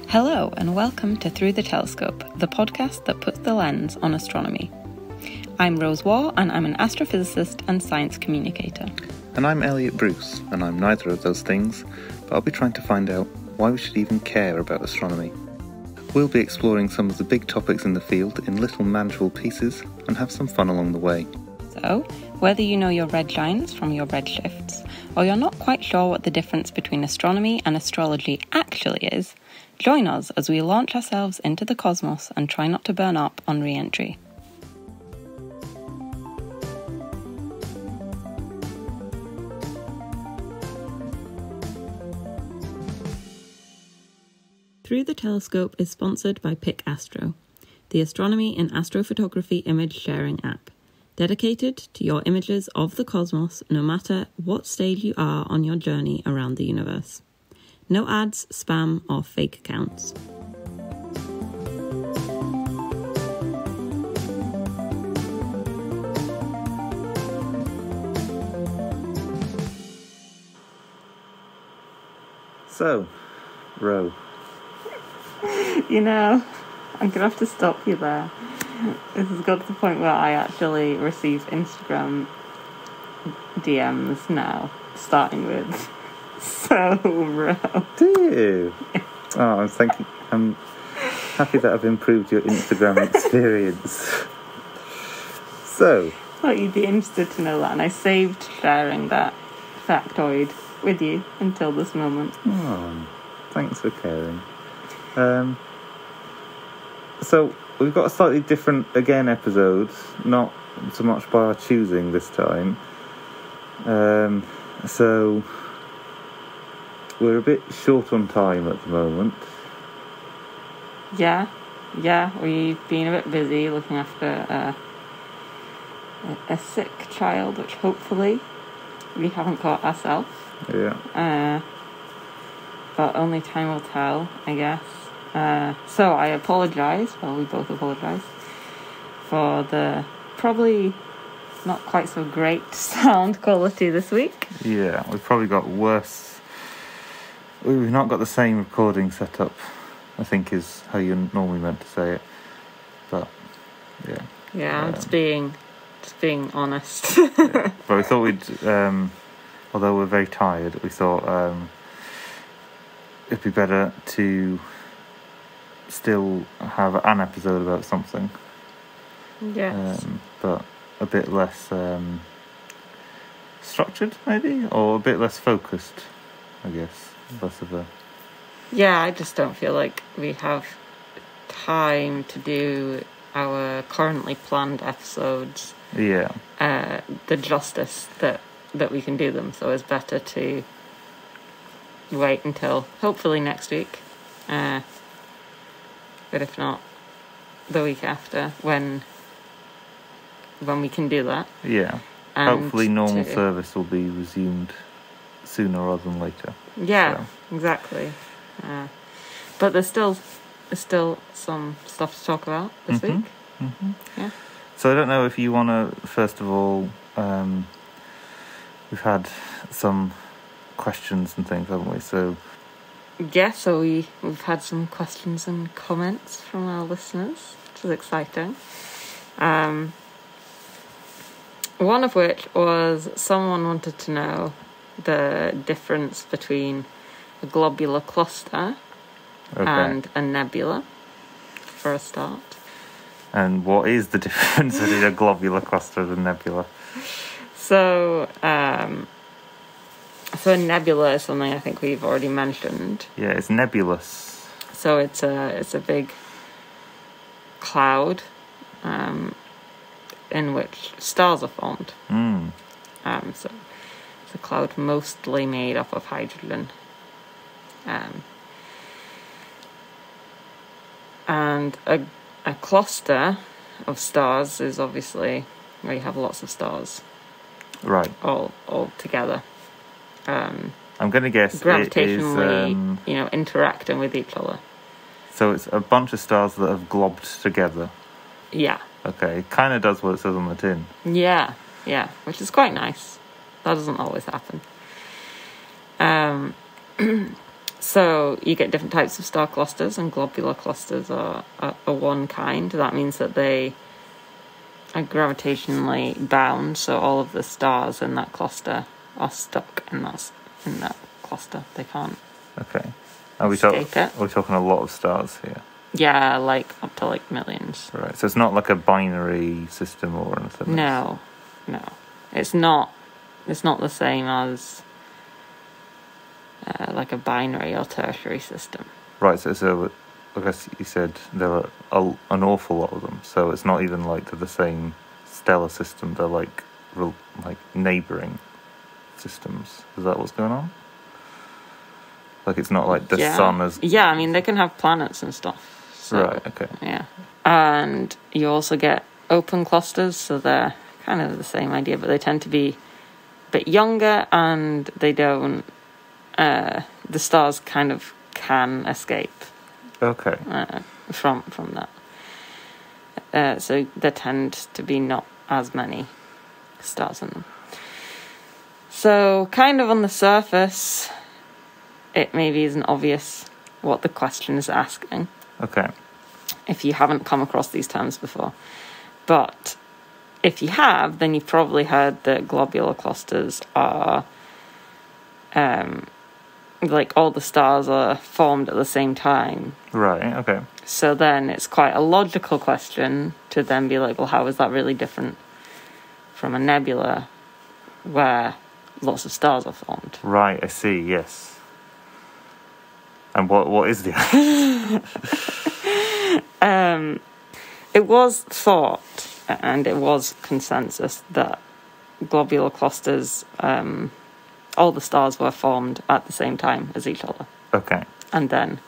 Hello and welcome to Through the Telescope, the podcast that puts the lens on astronomy. I'm Rose Waugh and I'm an astrophysicist and science communicator. And I'm Elliott Bruce, and I'm neither of those things, but I'll be trying to find out why we should even care about astronomy. We'll be exploring some of the big topics in the field in little manageable pieces and have some fun along the way. So, whether you know your red giants from your red shifts, or you're not quite sure what the difference between astronomy and astrology actually is, join us as we launch ourselves into the cosmos and try not to burn up on re-entry. Through the Telescope is sponsored by Pick Astro, the astronomy and astrophotography image sharing app, dedicated to your images of the cosmos no matter what stage you are on your journey around the universe. No ads, spam, or fake accounts. So, Ro. You know, I'm going to have to stop you there. This has got to the point where I actually receive Instagram DMs now, starting with, "So, Ro." Do you? Oh, I'm happy that I've improved your Instagram experience. So. I thought you'd be interested to know that, and I saved sharing that factoid with you until this moment. Oh, thanks for caring. So, we've got a slightly different, again, episode, not so much by our choosing this time. So, we're a bit short on time at the moment. Yeah, we've been a bit busy looking after a sick child, which hopefully we haven't caught ourselves. Yeah. But only time will tell, I guess. So I apologise, we both apologise, for the probably not quite so great sound quality this week. Yeah, we've probably got worse. We've not got the same recording setup, I think is how you're normally meant to say it. But, yeah. Yeah, I'm just being honest. Yeah. But we thought we'd, although we're very tired, we thought it'd be better to still have an episode about something. Yes. But a bit less structured, maybe? Or a bit less focused, I guess. Less of a... Yeah, I just don't feel like we have time to do our currently planned episodes. Yeah. The justice that we can do them. So it's better to wait until hopefully next week. But if not, the week after, when we can do that. Yeah. And hopefully normal service will be resumed sooner rather than later. Yeah, so. Exactly. But there's still some stuff to talk about this week. Mm-hmm. Yeah. So I don't know if you want to, first of all, we've had some questions and things, haven't we? So yeah, so we've had some questions and comments from our listeners, which is exciting. One of which was someone wanted to know the difference between a globular cluster and a nebula, for a start. And what is the difference between a globular cluster and a nebula? So a nebula is something I think we've already mentioned. Yeah, it's nebulous. So it's a big cloud in which stars are formed. So it's a cloud mostly made up of hydrogen. And a cluster of stars is obviously where you have lots of stars. Right. All together. I'm going to guess gravitationally, it is, interacting with each other. So it's a bunch of stars that have globbed together. Yeah. Okay, it kind of does what it says on the tin. Yeah, which is quite nice. That doesn't always happen. So you get different types of star clusters, and globular clusters are one kind. That means that they are gravitationally bound, so all of the stars in that cluster are stuck in that cluster. They can't escape it. Are we talking a lot of stars here? Yeah, like up to like millions. Right, so it's not like a binary system or anything? No. It's not the same as like a binary or tertiary system. Right, so I guess you said there are an awful lot of them, so it's not even like they're the same stellar system, they're like neighbouring systems. Is that what's going on? Like it's not like the sun is... Yeah, I mean, they can have planets and stuff. So, right, okay. Yeah. And you also get open clusters, so they're kind of the same idea, but they tend to be a bit younger, and they don't... the stars kind of can escape. Okay. From that. So there tend to be not as many stars in them. So kind of on the surface, it maybe isn't obvious what the question is asking. Okay. If you haven't come across these terms before. But if you have, then you've probably heard that globular clusters are... like all the stars are formed at the same time. Right, okay. So then it's quite a logical question to then be like, well, how is that really different from a nebula where lots of stars are formed? Right, I see, yes. And what is the It was thought, and it was consensus, that globular clusters... all the stars were formed at the same time as each other. Okay. And then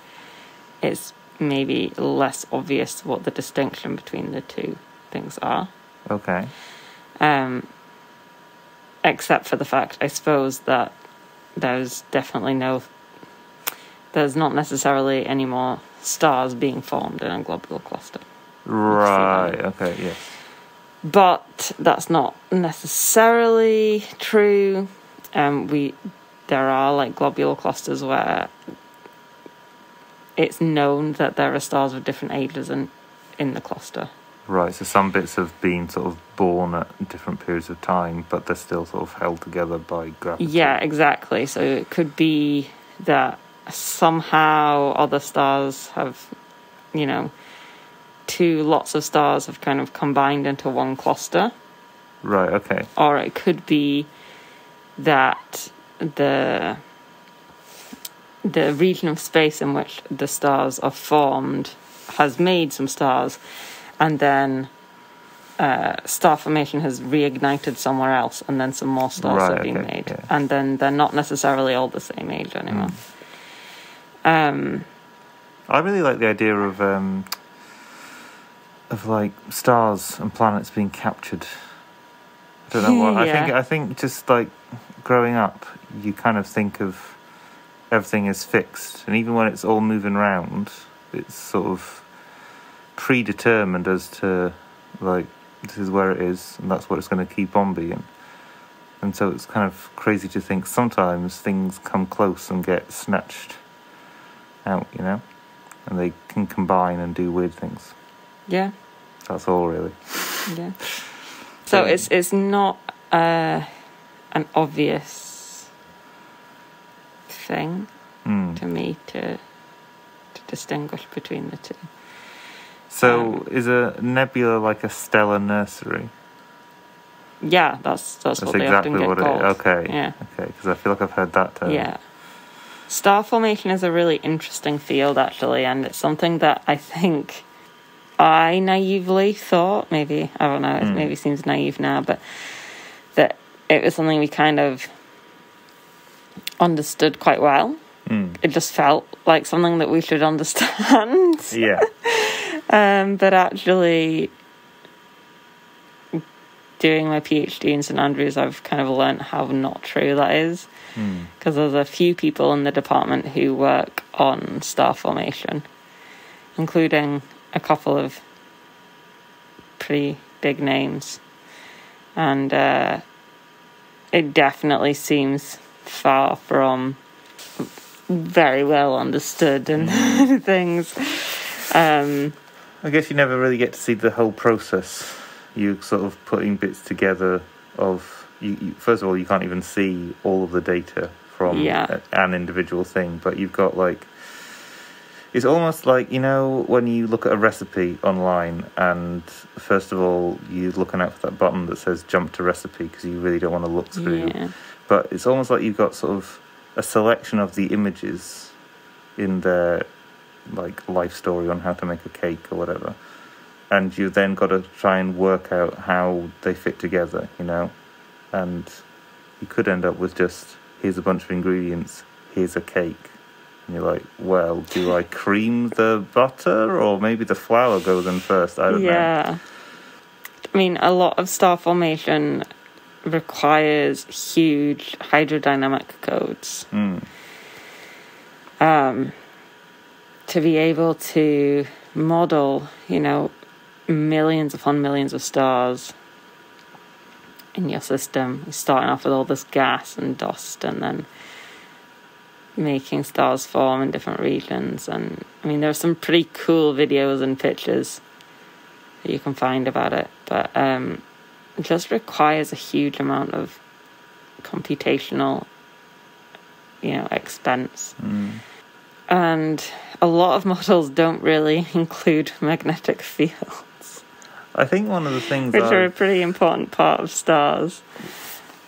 it's maybe less obvious what the distinction between the two things are. Okay. Except for the fact, I suppose, that there's not necessarily any more stars being formed in a globular cluster. Right, okay, yes. But that's not necessarily true. There are like globular clusters where it's known that there are stars of different ages in the cluster. Right, so some bits have been sort of born at different periods of time, but they're still sort of held together by gravity. Yeah, exactly. So it could be that somehow other stars have, lots of stars have kind of combined into one cluster. Right, okay. Or it could be that the region of space in which the stars are formed has made some stars, and then star formation has reignited somewhere else, and then some more stars have been made. Yeah. And then they're not necessarily all the same age anymore. I really like the idea of like stars and planets being captured. I don't know what. I think just like growing up, you kind of think of everything is fixed, and even when it's all moving around, it's sort of predetermined as to like this is where it is, and that's what it's going to keep on being. And so it's kind of crazy to think sometimes things come close and get snatched out, and they can combine and do weird things. Yeah. That's all, really. Yeah. So it's not an obvious thing to me to distinguish between the two. So is a nebula like a stellar nursery? Yeah, that's what they exactly often get what called. It is. Okay. Yeah. Okay, because I feel like I've heard that term. Yeah. Star formation is a really interesting field, actually, and it's something that I think I naively thought, maybe, I don't know, it maybe seems naive now, but that it was something we kind of understood quite well. It just felt like something that we should understand. Yeah. But actually, doing my PhD in St Andrews, I've kind of learnt how not true that is. Because there's a few people in the department who work on star formation, including a couple of pretty big names. And it definitely seems far from very well understood and things. I guess you never really get to see the whole process. You sort of putting bits together of... You, first of all, you can't even see all of the data from an individual thing, but you've got, like... It's almost like, you know, when you look at a recipe online and, first of all, you're looking out for that button that says jump to recipe because you really don't want to look through. Yeah. But it's almost like you've got sort of a selection of the images in their, like, life story on how to make a cake or whatever. And you then got to try and work out how they fit together, you know? And you could end up with just, here's a bunch of ingredients, here's a cake. And you're like, well, do I cream the butter or maybe the flour goes in first? I don't know. Yeah. I mean, a lot of star formation requires huge hydrodynamic codes. To be able to model, you know, millions upon millions of stars in your system. You're starting off with all this gas and dust and then making stars form in different regions. And I mean, there are some pretty cool videos and pictures that you can find about it, but it just requires a huge amount of computational, you know, expense. And a lot of models don't really include magnetic fields. I think one of the things which are a pretty important part of stars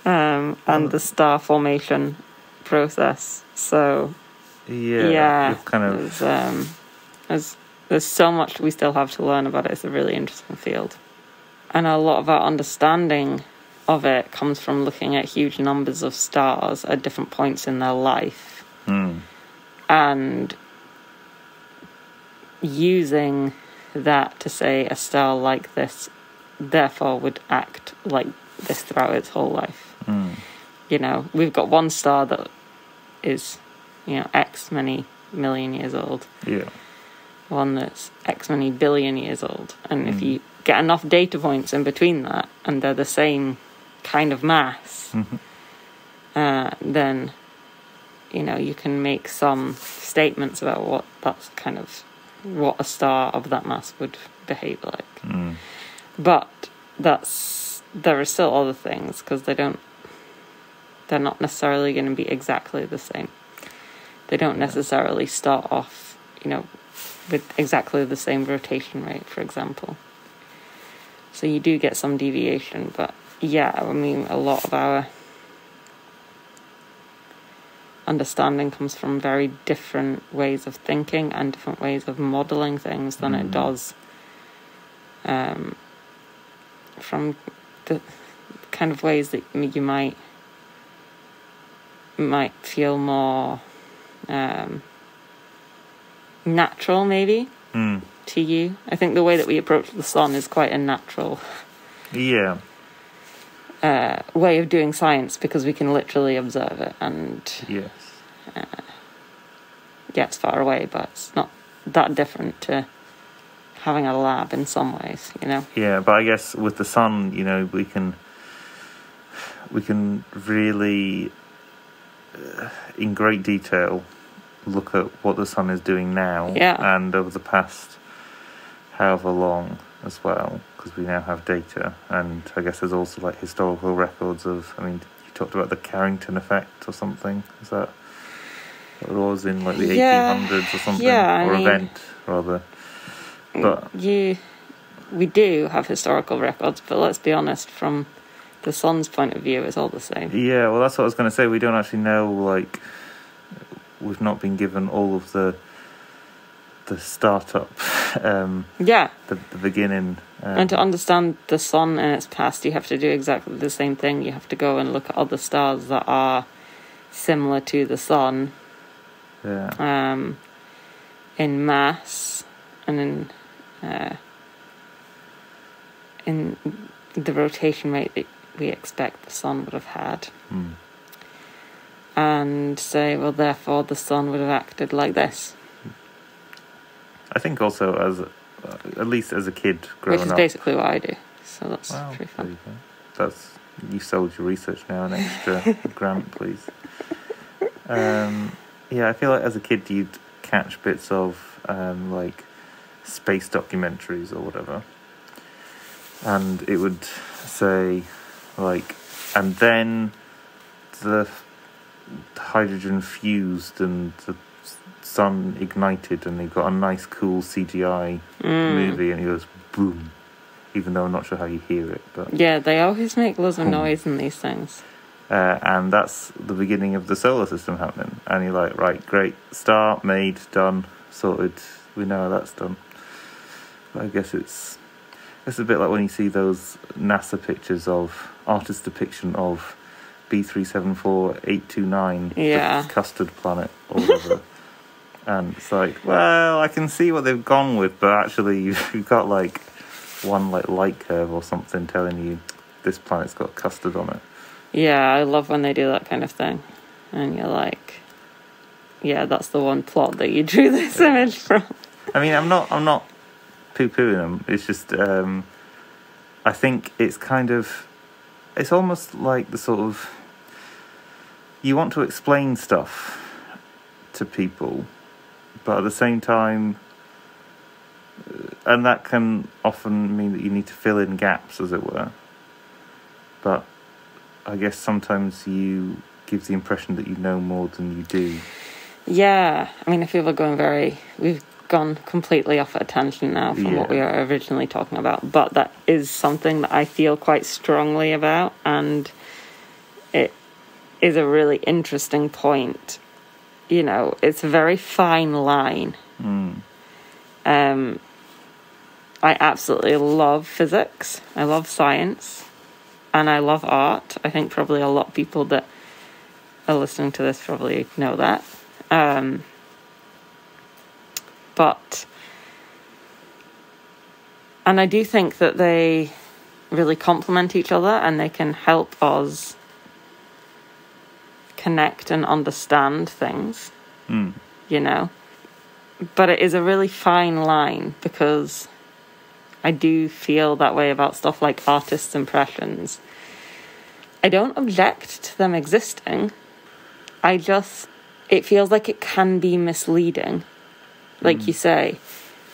and the star formation process. So it's kind of there's so much we still have to learn about it. It's a really interesting field, and a lot of our understanding of it comes from looking at huge numbers of stars at different points in their life and using that to say a star like this therefore would act like this throughout its whole life. You know, we've got one star that is, you know, X many million years old. Yeah. One that's X many billion years old. And if you get enough data points in between that, and they're the same kind of mass, then, you know, you can make some statements about what a star of that mass would behave like. But there are still other things, because they're not necessarily going to be exactly the same. They don't necessarily start off, you know, with exactly the same rotation rate, for example. So you do get some deviation, but yeah, I mean, a lot of our understanding comes from very different ways of thinking and different ways of modelling things than it does from the kind of ways that you might feel more natural, maybe, to you. I think the way that we approach the sun is quite a natural way of doing science, because we can literally observe it, and it's far away, but it's not that different to having a lab in some ways, you know. Yeah, but I guess with the sun, you know, we can really in great detail look at what the sun is doing now and over the past however long as well, because we now have data. And I guess there's also like historical records of, I mean, you talked about the Carrington effect or something. Is that what it was in like the 1800s or something? Event rather. But we do have historical records, but let's be honest, from the sun's point of view, it's all the same. Yeah, well, that's what I was going to say. We don't actually know, like, we've not been given all of the startup, the beginning. And to understand the sun in its past, you have to do exactly the same thing. You have to go and look at other stars that are similar to the sun, in mass and in the rotation rate that we expect the sun would have had, and say, well, therefore the sun would have acted like this. I think also as at least as a kid growing up, which is basically what I do. So that's pretty fun. You sold your research now. An extra grant, please. I feel like as a kid you'd catch bits of like space documentaries or whatever, and it would say like, and then the hydrogen fused and the sun ignited and they got a nice cool CGI movie, and it goes boom, even though I'm not sure how you hear it, but yeah, they always make loads of noise in these things. And that's the beginning of the solar system happening, and you're like, right, great, star made, done, sorted, we know how that's done. But I guess it's a bit like when you see those NASA pictures of artist depiction of B374829, yeah, the custard planet or whatever. And it's like, well, I can see what they've gone with, but actually you've got like one like light curve or something telling you this planet's got custard on it. Yeah, I love when they do that kind of thing. And you're like, yeah, that's the one plot that you drew this image from. I mean, I'm not poo-pooing them. It's just, I think it's it's almost like the sort of, you want to explain stuff to people, but at the same time, and that can often mean that you need to fill in gaps, as it were. But I guess sometimes you give the impression that you know more than you do. Yeah. I mean, I feel we've gone completely off at a tangent now from what we were originally talking about, but that is something that I feel quite strongly about, and it is a really interesting point. You know, it's a very fine line. I absolutely love physics. I love science. And I love art. I think probably a lot of people that are listening to this probably know that. And I do think that they really complement each other, and they can help us connect and understand things, you know. But it is a really fine line, because I do feel that way about stuff like artists' impressions. I don't object to them existing. It feels like it can be misleading. Like you say,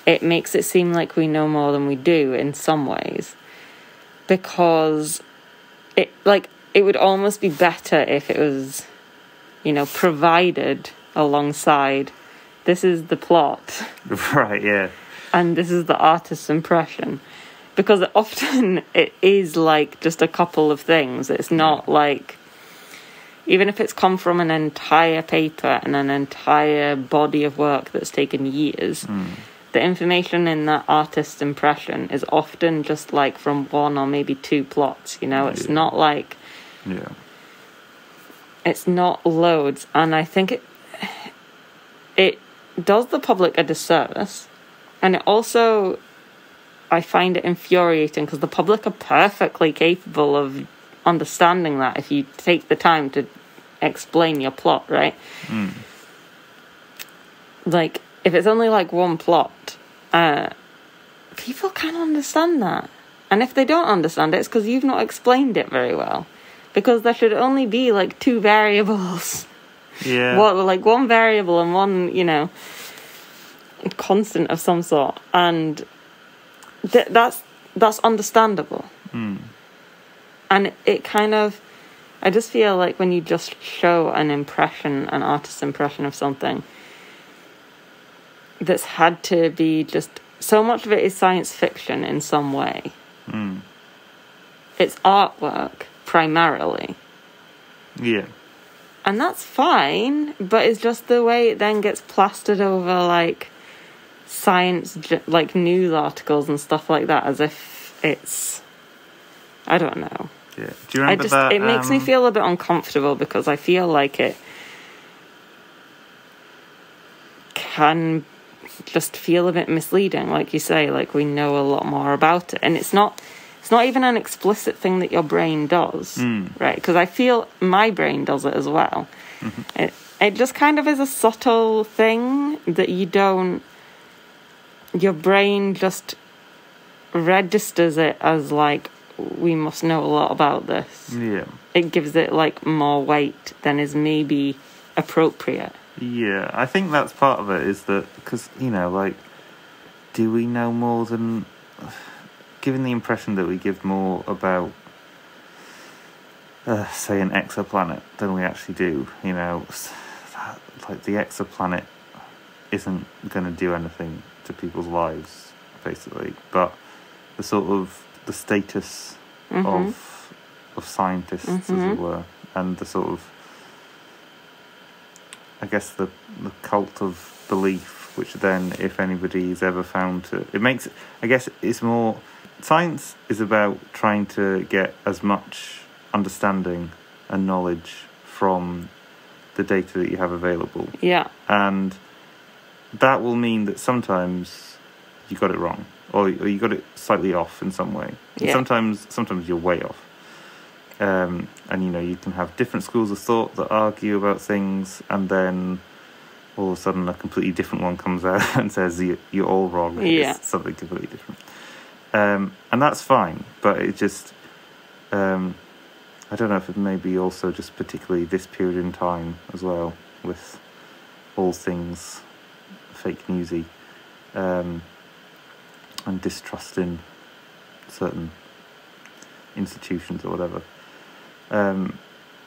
it makes it seem like we know more than we do in some ways. Because it would almost be better if it was, you know, provided alongside, this is the plot. Right, yeah. And this is the artist's impression. Because often it is like just a couple of things. It's not like, even if it's come from an entire paper and an entire body of work that's taken years, the information in that artist's impression is often just like from one or maybe two plots, you know? It's not like... Yeah. It's not loads. And I think it does the public a disservice. And it also, I find it infuriating, because the public are perfectly capable of understanding that if you take the time to explain your plot, right? Like, if it's only like one plot, people can understand that. And if they don't understand it, it's because you've not explained it very well. Because there should only be like two variables. Yeah. Like one variable and one, you know, constant of some sort, and that's understandable. And it kind of, I just feel like when you just show an artist's impression of something that's had to be just, so much of it is science fiction in some way. It's artwork primarily. Yeah. And that's fine, but it's just the way it then gets plastered over like science, like news articles and stuff like that, as if it's, I don't know. Yeah. Do you remember that? It makes me feel a bit uncomfortable, because I feel like it can just feel a bit misleading, like you say, like we know a lot more about it, and it's not even an explicit thing that your brain does, right? Because I feel my brain does it as well. It just kind of is a subtle thing that your brain just registers it as like, we must know a lot about this. Yeah. It gives it like more weight than is maybe appropriate. Yeah, I think that's part of it, is that, because, like, do we know more than... Given the impression that we give more about, say, an exoplanet than we actually do, like, the exoplanet isn't going to do anything to people's lives, basically, but the sort of the status of scientists, as it were, and the sort of, I guess, the cult of belief, which then, if anybody is ever found to... It makes... I guess it's more... Science is about trying to get as much understanding and knowledge from the data that you have available. Yeah. And that will mean that sometimes you got it wrong, or you got it slightly off in some way. Yeah. Sometimes you're way off. And, you can have different schools of thought that argue about things, and then all of a sudden a completely different one comes out and says you're all wrong. Yeah. It's something completely different. And that's fine, but it just... I don't know if it may be also just particularly this period in time as well, with all things fake newsy, and distrusting certain institutions or whatever.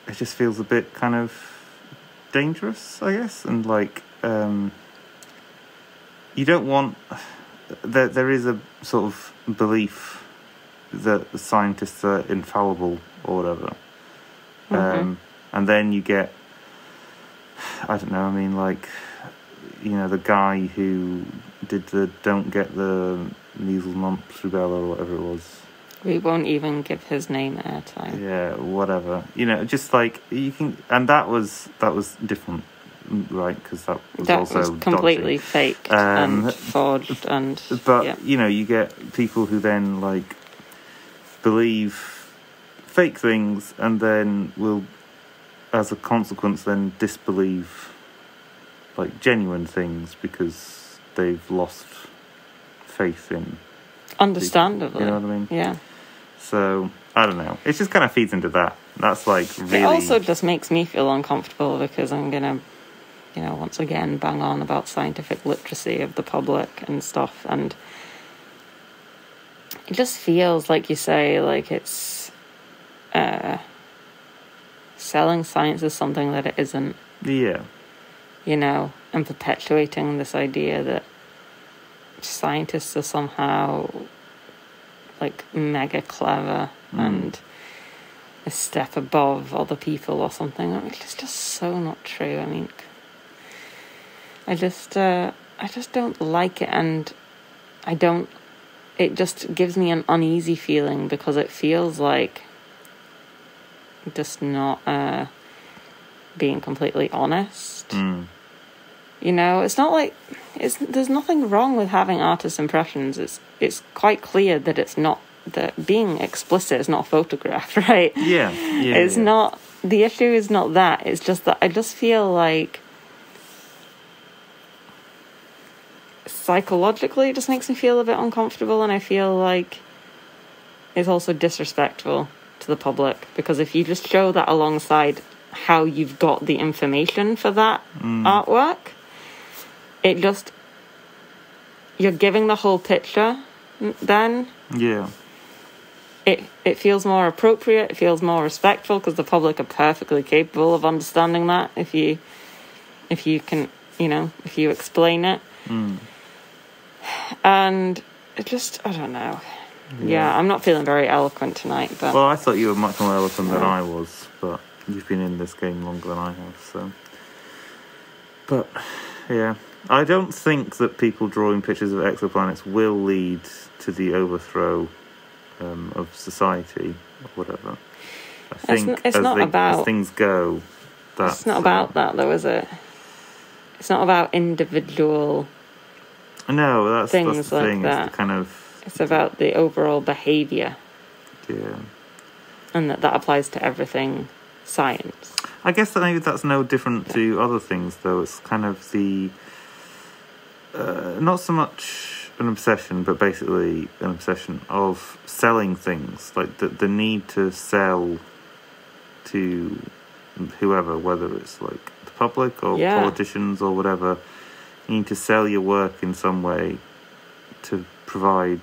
It just feels a bit kind of dangerous, I guess, and like you don't want... There is a sort of belief that the scientists are infallible or whatever. And then you get, I don't know, I mean, like, the guy who did the don't get the measles, mumps, rubella, or whatever it was. We won't even give his name airtime. Yeah, whatever. Just like, you can... And that was different, right? Because that was also was completely dodgy. faked and forged and... But, you get people who then, like, believe fake things and then will, as a consequence, then disbelieve, like, genuine things because they've lost faith in... Understandably. You know what I mean? Yeah. So, I don't know. It just kind of feeds into that. That's, like, really... It also just makes me feel uncomfortable because I'm going to, once again, bang on about scientific literacy of the public and stuff. And it just feels, like you say, like it's selling science as something that it isn't. Yeah. And perpetuating this idea that scientists are somehow like mega clever and a step above other people or something. It's just so not true. I mean, I just don't like it, and it just gives me an uneasy feeling because it feels like just not being completely honest. It's not like there's nothing wrong with having artist impressions. It's quite clear that it's not, that being explicit is not a photograph, right? Yeah. It's not, the issue is not that. It's just that I just feel like psychologically it just makes me feel a bit uncomfortable, and I feel like it's also disrespectful to the public, because if you just show that alongside how you've got the information for that artwork, it just, you're giving the whole picture then. Yeah. It feels more appropriate, it feels more respectful, because the public are perfectly capable of understanding that if you can, if you explain it. And it just, I don't know. Yeah, I'm not feeling very eloquent tonight, but... Well, I thought you were much more eloquent than I was, but you've been in this game longer than I have, so... But, yeah. I don't think that people drawing pictures of exoplanets will lead to the overthrow of society, or whatever. I think it's not about... as things go, that's... It's not about that, though, is it? It's not about individual... No, that's the like thing. That. It's the kind of... It's about the overall behaviour. Yeah. And that applies to everything science. I guess that maybe that's no different to other things, though. It's kind of the... not so much an obsession, but basically an obsession of selling things. Like the need to sell to whoever, whether it's like the public or politicians or whatever. You need to sell your work in some way to provide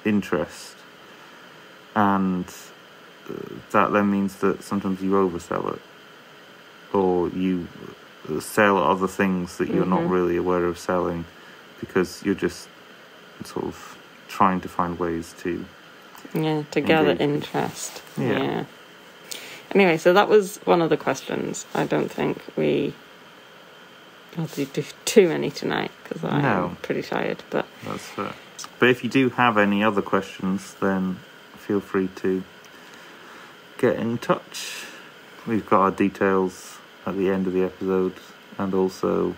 interest, and that then means that sometimes you oversell it, or you sell other things that you're not really aware of selling, because you're just sort of trying to find ways to gather interest. Yeah. Anyway, so that was one of the questions. I don't think we will do too many tonight, because I'm pretty tired. But that's fair. But if you do have any other questions, then feel free to get in touch. We've got our details at the end of the episode, and also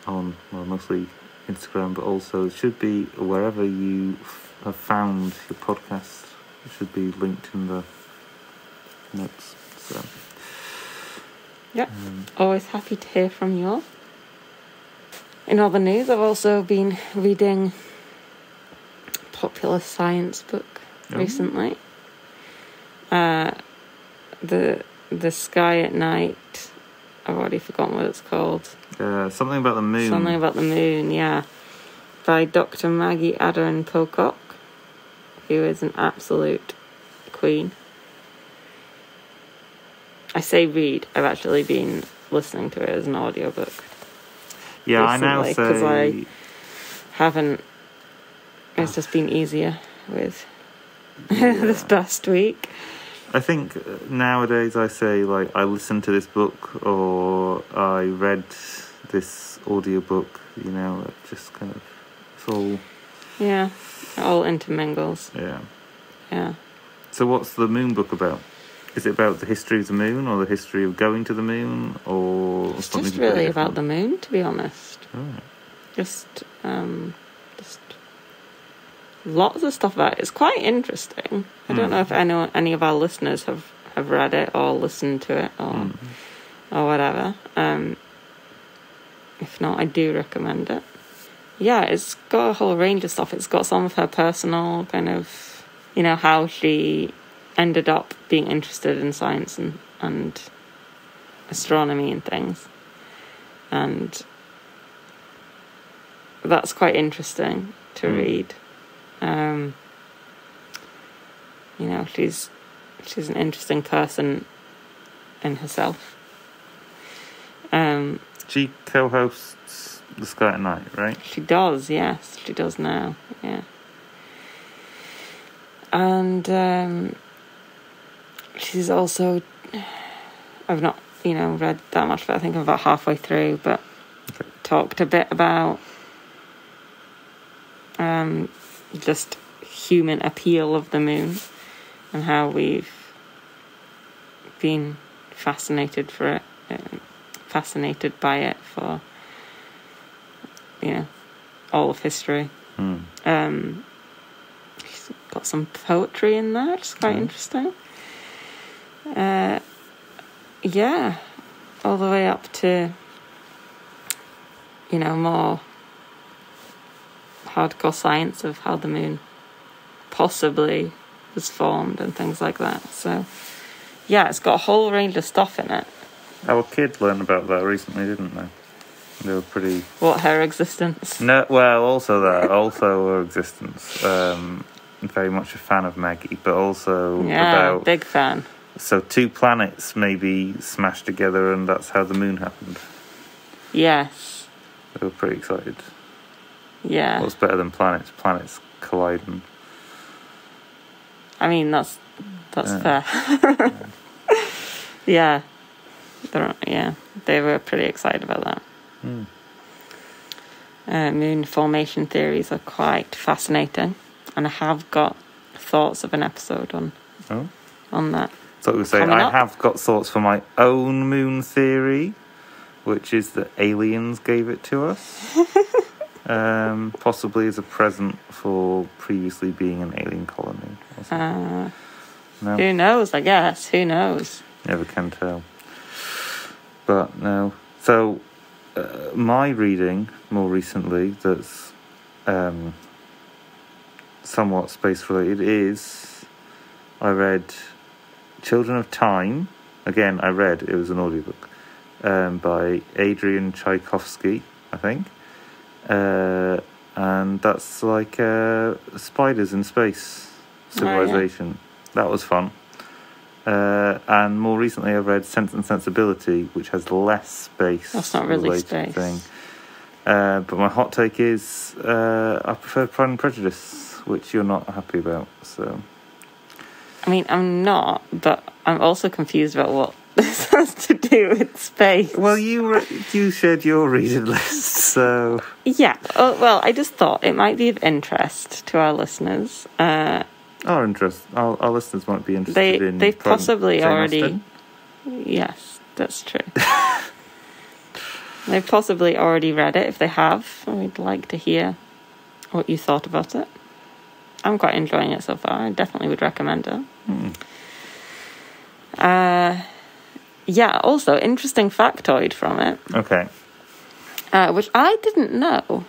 on mostly Instagram, but also it should be wherever you have found your podcast. It should be linked in the notes. So always happy to hear from you all. In other news, I've also been reading a popular science book recently. The Sky at Night. I've already forgotten what it's called. Something about the moon. Something about the moon, yeah. By Dr. Maggie Adair Pocock, who is an absolute queen. I say read. I've actually been listening to it as an audiobook. Yeah, recently, I now say... because I haven't... It's just been easier with this past week. I think nowadays I say, like, I listened to this book or I read this audiobook, you know, it just kind of... It's all... Yeah, it all intermingles. Yeah. So what's the moon book about? Is it about the history of the moon, or the history of going to the moon, or it's something? Just really about the moon, to be honest. Right. Just lots of stuff about it. It's quite interesting. I don't know if any of our listeners have read it or listened to it or whatever. If not, I do recommend it. Yeah, it's got a whole range of stuff. It's got some of her personal kind of, you know, how she ended up being interested in science and astronomy and things. And that's quite interesting to read. You know, she's an interesting person in herself. She co-hosts The Sky at Night, right? She does, yes. She does now, yeah. And she's also... I've not, read that much, but I think I'm about halfway through, but talked a bit about just human appeal of the moon and how we've been fascinated by it for all of history. She's got some poetry in there, which is quite interesting. All the way up to more hardcore science of how the moon possibly was formed and things like that. So it's got a whole range of stuff in it. Our kids learned about that recently, didn't they? They were pretty... What, her existence? No, well, also her existence. Very much a fan of Maggie, but also about... big fan. So 2 planets maybe smashed together, and that's how the moon happened. Yes. They were pretty excited. Yeah. What's better than planets? Planets colliding. I mean, that's fair. Yeah. They were pretty excited about that. Moon formation theories are quite fascinating, and I have got thoughts of an episode on that. So we say I have got thoughts for my own moon theory, which is that aliens gave it to us, possibly as a present for previously being an alien colony. No? Who knows? I guess who knows. Never can tell. But no. So my reading more recently that's somewhat space related is I read Children of Time Again, I read, it was an audiobook, by Adrian Tchaikovsky, I think. And that's like spiders in space civilization. Oh, yeah. That was fun. And more recently I've read Sense and Sensibility, which has less space. That's not really space. Thing. But my hot take is I prefer Pride and Prejudice, which you're not happy about. So, I mean, I'm not, but I'm also confused about what this has to do with space. Well, you shared your reading list, so... Yeah, well, I just thought it might be of interest to our listeners. Our listeners might be interested in... They've possibly Jane already... Austen. Yes, that's true. They've possibly already read it. If they have, we'd like to hear what you thought about it. I'm quite enjoying it so far. I definitely would recommend it. Yeah, also, interesting factoid from it. Okay. Which I didn't know.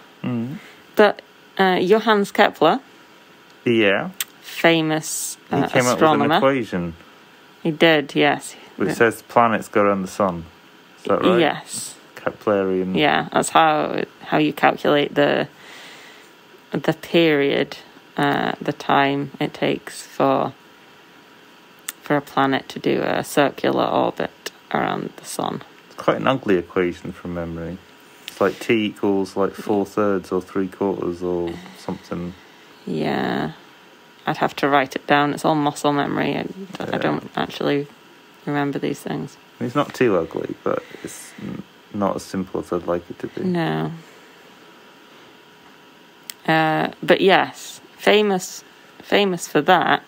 But Johannes Kepler... Yeah. Famous astronomer. He came up with an equation. He did, yes. Which says planets go around the sun. Is that right? Yes. Keplerian. Yeah, that's how you calculate the period, the time it takes for a planet to do a circular orbit around the sun. It's quite an ugly equation from memory. It's like T equals like 4/3 or 3/4 or something. Yeah, I'd have to write it down. It's all muscle memory. I don't actually remember these things. It's not too ugly, but it's not as simple as I'd like it to be. No. But yes, famous for that.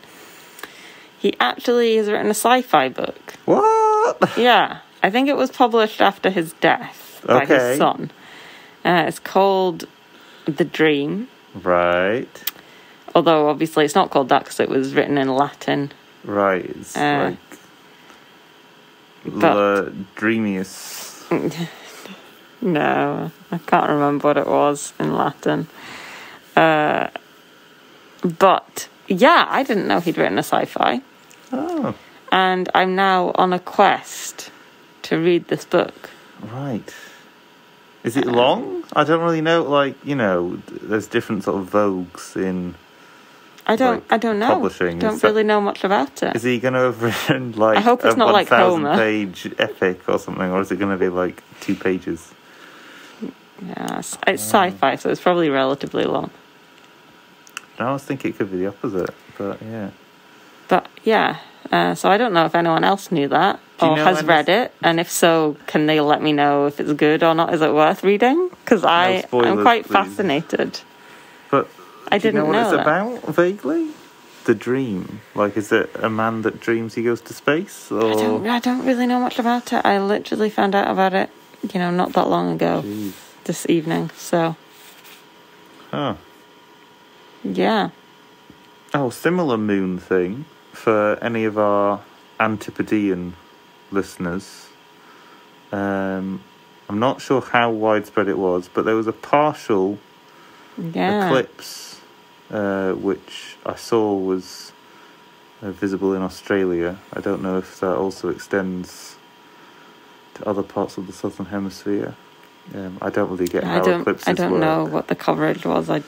He actually has written a sci-fi book. What? Yeah, I think it was published after his death by his son. It's called The Dream. Right. Although, obviously, it's not called that because it was written in Latin. Right, it's like... The Dreamius. No, I can't remember what it was in Latin. But, yeah, I didn't know he'd written a sci-fi. Oh. And I'm now on a quest to read this book. Right. Is it long? I don't really know. Like, there's different sort of vogues in... I don't know. Publishing. Don't really know much about it. Is he going to have written like I hope it's not like Homer. 1,000-page epic or something, or is it going to be like 2 pages? Yeah, it's sci-fi, so it's probably relatively long. I was thinking it could be the opposite, but yeah. But yeah, so I don't know if anyone else knew that or has read it, and if so, can they let me know if it's good or not? Is it worth reading? Because I'm quite fascinated. But I didn't know what it's that. about vaguely. The dream, like, is it a man that dreams he goes to space? Or I don't really know much about it. I literally found out about it, not that long ago. Jeez. This evening. So. Huh. Yeah. Oh, similar moon thing for any of our Antipodean listeners. I'm not sure how widespread it was, but there was a partial eclipse, which I saw was visible in Australia. I don't know if that also extends to other parts of the southern hemisphere. I don't really get how eclipses work. I don't know what the coverage was. I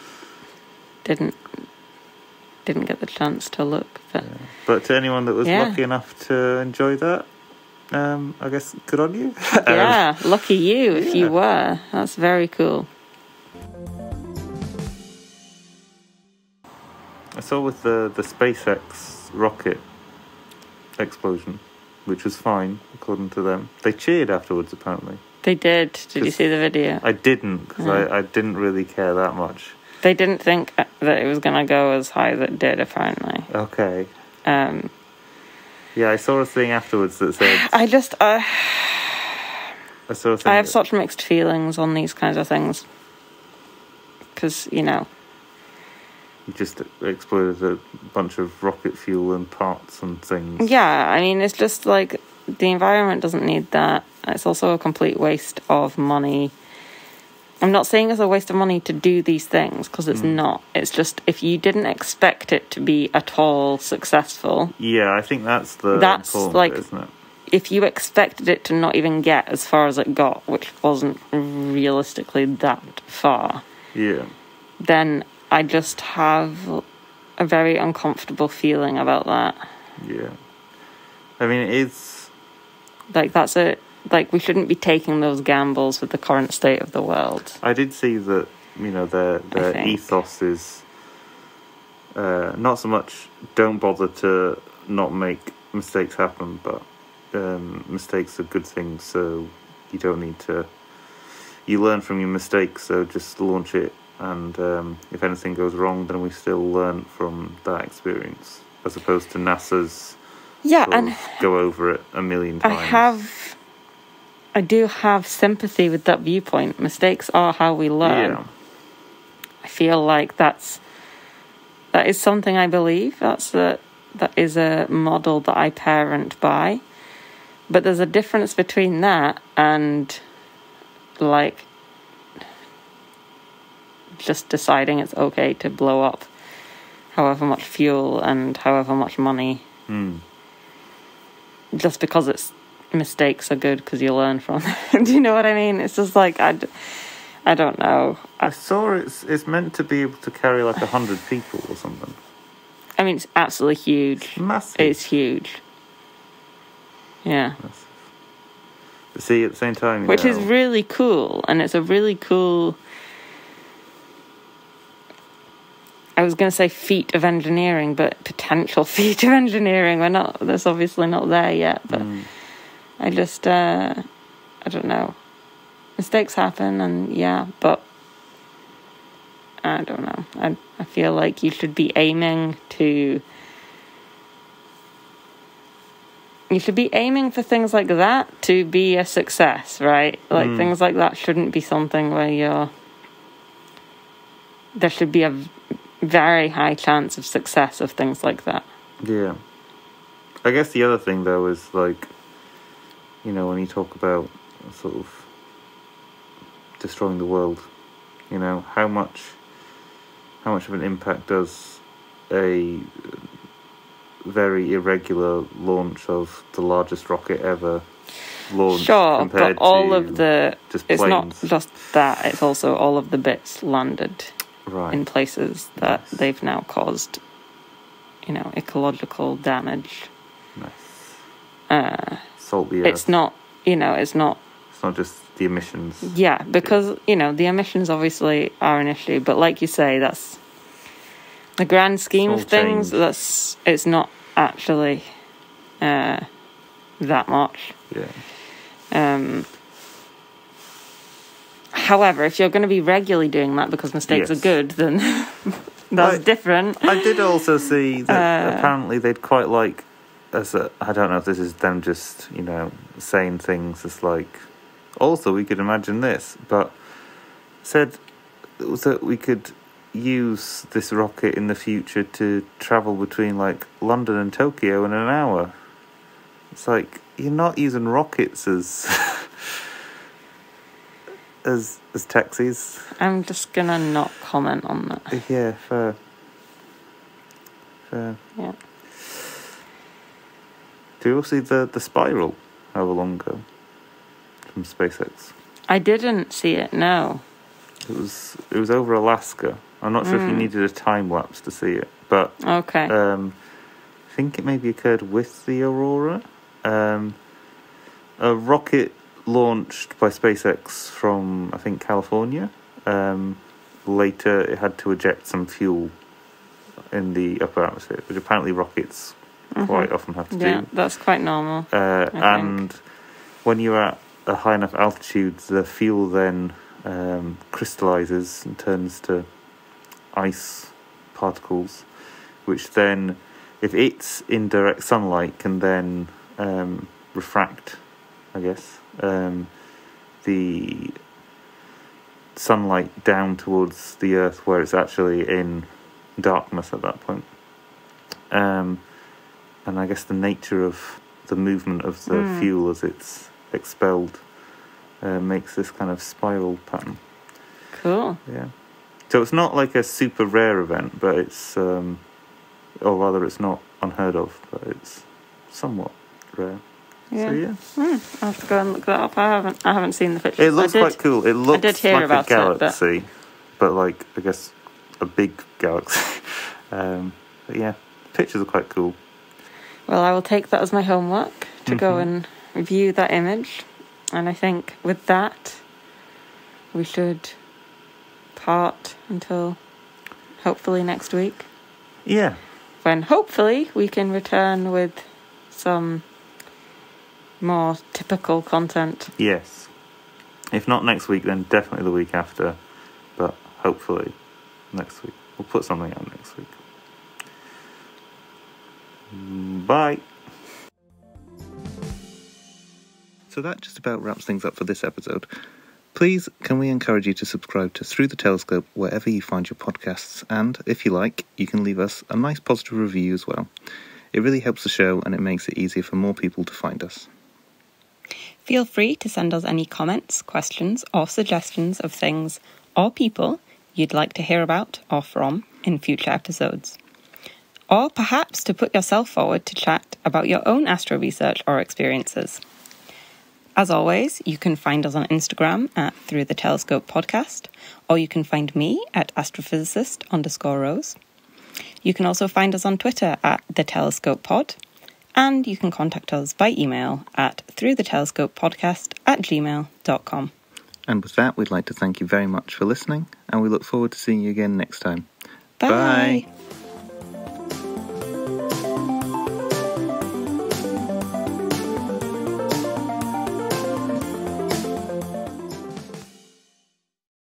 didn't get the chance to look. But to anyone that was lucky enough to enjoy that, I guess good on you. Yeah, lucky you if you were. That's very cool. I saw with the SpaceX rocket explosion, which was fine, according to them. They cheered afterwards, apparently. They did. Did you see the video? I didn't, because I didn't really care that much. They didn't think that it was going to go as high as it did, apparently. Okay. Yeah, I saw a thing afterwards that said... I saw a thing I have such mixed feelings on these kinds of things. Because, You just exploded a bunch of rocket fuel and parts and things. Yeah, I mean, it's just like... The environment doesn't need that. It's also a complete waste of money. I'm not saying it's a waste of money to do these things, because it's not. It's just if you didn't expect it to be at all successful. Yeah, I think that's the important bit, isn't it? if you expected it to not even get as far as it got, which wasn't realistically that far, then I just have a very uncomfortable feeling about that. Yeah. I mean, it is... Like, that's it. Like, we shouldn't be taking those gambles with the current state of the world. I did see that, you know, their ethos is not so much don't bother to not make mistakes happen, but mistakes are good things, so you don't need to... You learn from your mistakes, so just launch it, and if anything goes wrong, then we still learn from that experience, as opposed to NASA's and go over it a million times. I do have sympathy with that viewpoint. Mistakes are how we learn. Yeah. I feel like that is something I believe. That is a model that I parent by. But there's a difference between that and, like, just deciding it's okay to blow up however much fuel and however much money. Just because it's mistakes are good because you learn from it. Do you know what I mean? It's just like, I don't know. I saw it's meant to be able to carry like 100 people or something. I mean, it's absolutely huge. It's massive. It's huge. Yeah. Massive. But see, at the same time, which is really cool, and it's a really cool... I was going to say feat of engineering, but potential feat of engineering. That's obviously not there yet, but I just, I don't know. Mistakes happen, and but I don't know. I feel like you should be aiming for things like that to be a success, right? Like, things like that shouldn't be something where there should be a very high chance of success of things like that. Yeah. I guess the other thing, though, is, like, you know, when you talk about sort of destroying the world, you know, how much of an impact does a very irregular launch of the largest rocket ever launch? Sure, but all of just it's planes? Not just that, it's also all of the bits landed in places that Nice. they've now caused, you know, ecological damage. Nice. Salt the earth. It's not, you know, it's not just the emissions. Yeah, because, you know, the emissions obviously are an issue, but like you say, that's the grand scheme of things, it's not actually that much. Yeah. However, if you're going to be regularly doing that because mistakes are good, then that's different. I did also see that apparently they'd quite like, I don't know if this is them just, you know, saying things as like, also we could imagine this, but said that we could use this rocket in the future to travel between like London and Tokyo in an hour. It's like, you're not using rockets as as taxis. I'm just gonna not comment on that. Yeah, fair. Yeah. Do you all see the spiral however long ago from SpaceX? I didn't see it, no. It was over Alaska. I'm not sure if you needed a time lapse to see it, but okay. I think it maybe occurred with the Aurora. A rocket launched by SpaceX from, I think, California. Later, it had to eject some fuel in the upper atmosphere, which apparently rockets quite often have to do. Yeah, that's quite normal. And when you're at a high enough altitude, the fuel then crystallizes and turns to ice particles, which then, if it's in direct sunlight, can then refract, I guess, the sunlight down towards the Earth, where it's actually in darkness at that point. And I guess the nature of the movement of the fuel as it's expelled makes this kind of spiral pattern. Cool. Yeah. So it's not like a super rare event, but it's, or rather it's not unheard of, but it's somewhat rare. Yeah. So I'll have to go and look that up. I haven't seen the pictures. It looks quite cool. It looks I did hear like about a galaxy, it, but like, I guess, a big galaxy. But yeah, pictures are quite cool. Well, I will take that as my homework to go and view that image. And I think with that, we should part until hopefully next week. Yeah. When hopefully we can return with some more typical content. Yes. If not next week, then definitely the week after. But hopefully next week. We'll put something out next week. Bye. So that just about wraps things up for this episode. Please, can we encourage you to subscribe to Through the Telescope wherever you find your podcasts, and if you like, you can leave us a nice positive review as well. It really helps the show and it makes it easier for more people to find us. Feel free to send us any comments, questions or suggestions of things or people you'd like to hear about or from in future episodes. Or perhaps to put yourself forward to chat about your own astro research or experiences. As always, you can find us on Instagram at Through the Telescope Podcast, or you can find me at astrophysicist_Rose. You can also find us on Twitter at The Telescope Pod, and you can contact us by email at throughthetelescopepodcast@gmail.com. And with that, we'd like to thank you very much for listening, and we look forward to seeing you again next time. Bye.